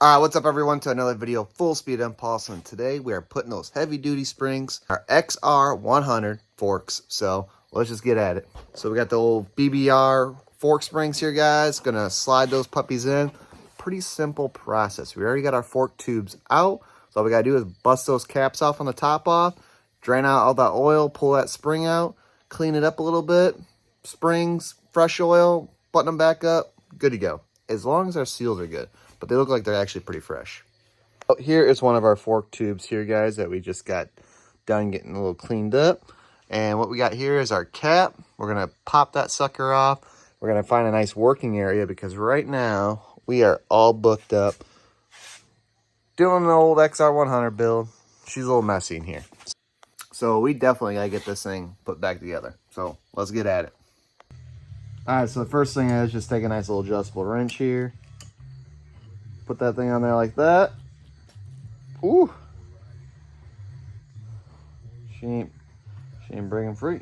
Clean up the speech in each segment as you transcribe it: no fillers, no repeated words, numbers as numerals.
What's up everyone to another video full speed impulse, and today we are putting those heavy duty springs, our Xr100 forks. So let's just get at it. So we got the old BBR fork springs here, guys. Gonna slide those puppies in. Pretty simple process. We already got our fork tubes out. So all we gotta do is bust those caps off on the top off, drain out all that oil, pull that spring out, clean it up a little bit. Springs, fresh oil, button them back up, good to go. As long as our seals are good. But they look like they're actually pretty fresh. Here is one of our fork tubes here, guys, that we just got done getting a little cleaned up. And what we got here is our cap. We're going to pop that sucker off. We're going to find a nice working area because right now we are all booked up doing an old Xr100 build. She's a little messy in here. So we definitely got to get this thing put back together. So let's get at it. All right, so the first thing is just take a nice little adjustable wrench here. Put that thing on there like that. Ooh. She ain't breaking free.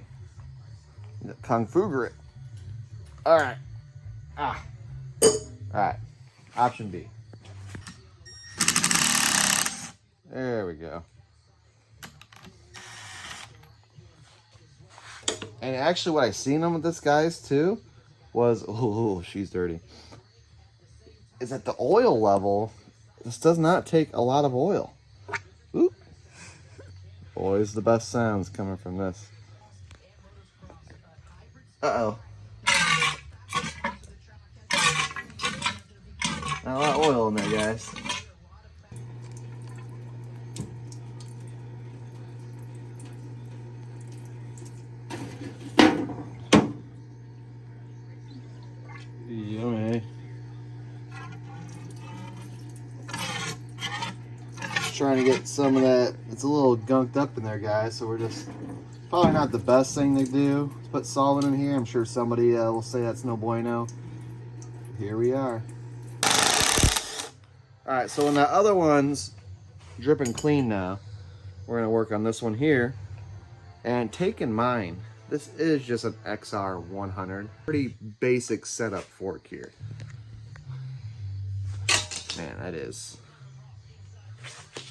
Kung Fu grip. All right. All right. Option B. There we go. And actually what I seen on with this, guys, too, was, oh, she's dirty, is at the oil level, this does not take a lot of oil. Ooh. Always the best sounds coming from this. Uh-oh. Not a lot of oil in there, guys. Yummy. Trying to get some of that. It's a little gunked up in there, guys, so we're just probably not the best thing to do to put solvent in here. I'm sure somebody will say that's no bueno. Here we are. All right, so when that other one's dripping clean now, we're gonna work on this one here. And take in mind, this is just an Xr100. Pretty basic setup fork here. Man, that is.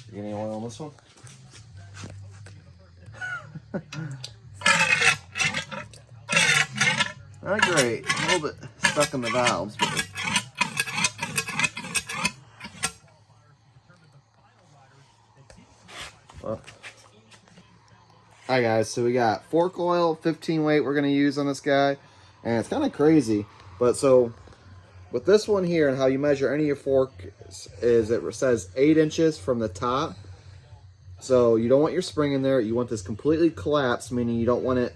You get any oil on this one? Not great. A little bit stuck in the valves. But... well. Alright guys, so we got fork oil, 15 weight we're going to use on this guy. And it's kind of crazy. But so, with this one here and how you measure any of your forks is it says 8 inches from the top. So you don't want your spring in there. You want this completely collapsed, meaning you don't want it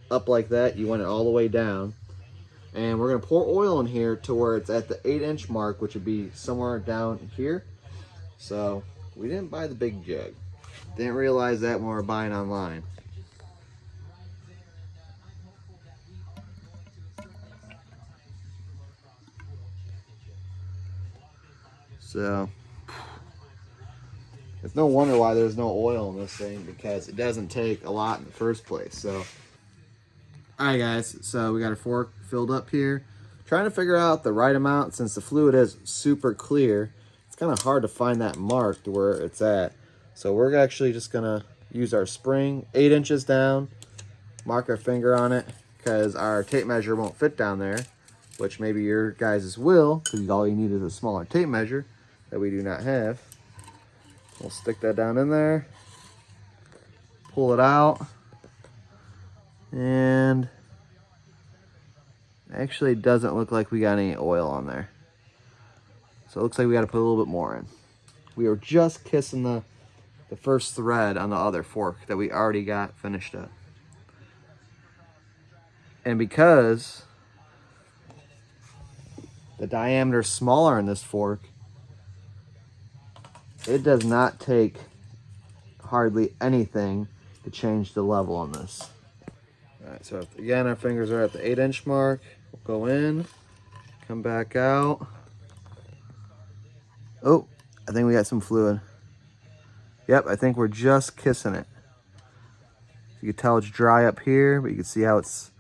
up like that. You want it all the way down. And we're going to pour oil in here to where it's at the 8-inch mark, which would be somewhere down here. So we didn't buy the big jug. Didn't realize that when we were buying online. So it's no wonder why there's no oil in this thing, because it doesn't take a lot in the first place. So, all right, guys. So we got our fork filled up here. Trying to figure out the right amount since the fluid is super clear. It's kind of hard to find that mark to where it's at. So we're actually just gonna use our spring 8 inches down, mark our finger on it because our tape measure won't fit down there, which maybe your guys' will, because all you need is a smaller tape measure that we do not have. We'll stick that down in there, pull it out, and actually it doesn't look like we got any oil on there. So it looks like we got to put a little bit more in. We were just kissing the first thread on the other fork that we already got finished up. And because the diameter is smaller in this fork, it does not take hardly anything to change the level on this. All right, so again, our fingers are at the 8-inch mark. We'll go in, come back out. Oh, I think we got some fluid. Yep, I think we're just kissing it. You can tell it's dry up here, but you can see how it's,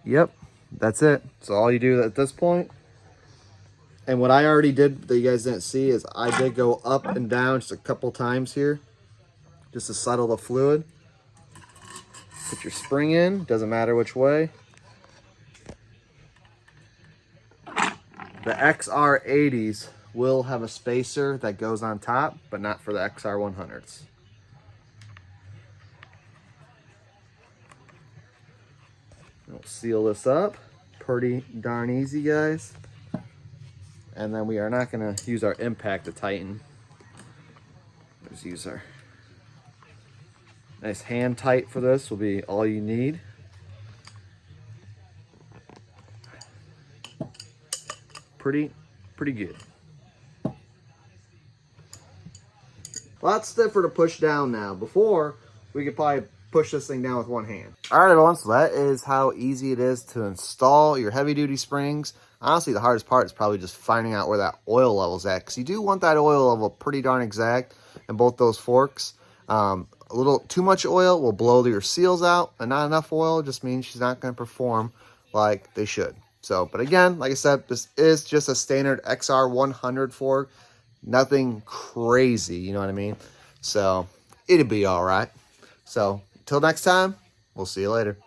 yep, that's it. So all you do at this point And what I already did that you guys didn't see is I did go up and down just a couple times here, just to settle the fluid. Put your spring in, doesn't matter which way. The XR80s will have a spacer that goes on top, but not for the XR100s. We'll seal this up. Pretty darn easy, guys. And then we are not going to use our impact to tighten. Just use our nice hand tight for this will be all you need. Pretty good. Lots stiffer to push down now. Before, we could probably push this thing down with one hand. All right, everyone, so that is how easy it is to install your heavy duty springs. Honestly, the hardest part is probably just finding out where that oil level's at, because you do want that oil level pretty darn exact in both those forks. A little too much oil will blow your seals out, and not enough oil just means she's not going to perform like they should. So, but again, like I said, this is just a standard XR100 fork. Nothing crazy, you know what I mean? So, it'll be all right. So, until next time, we'll see you later.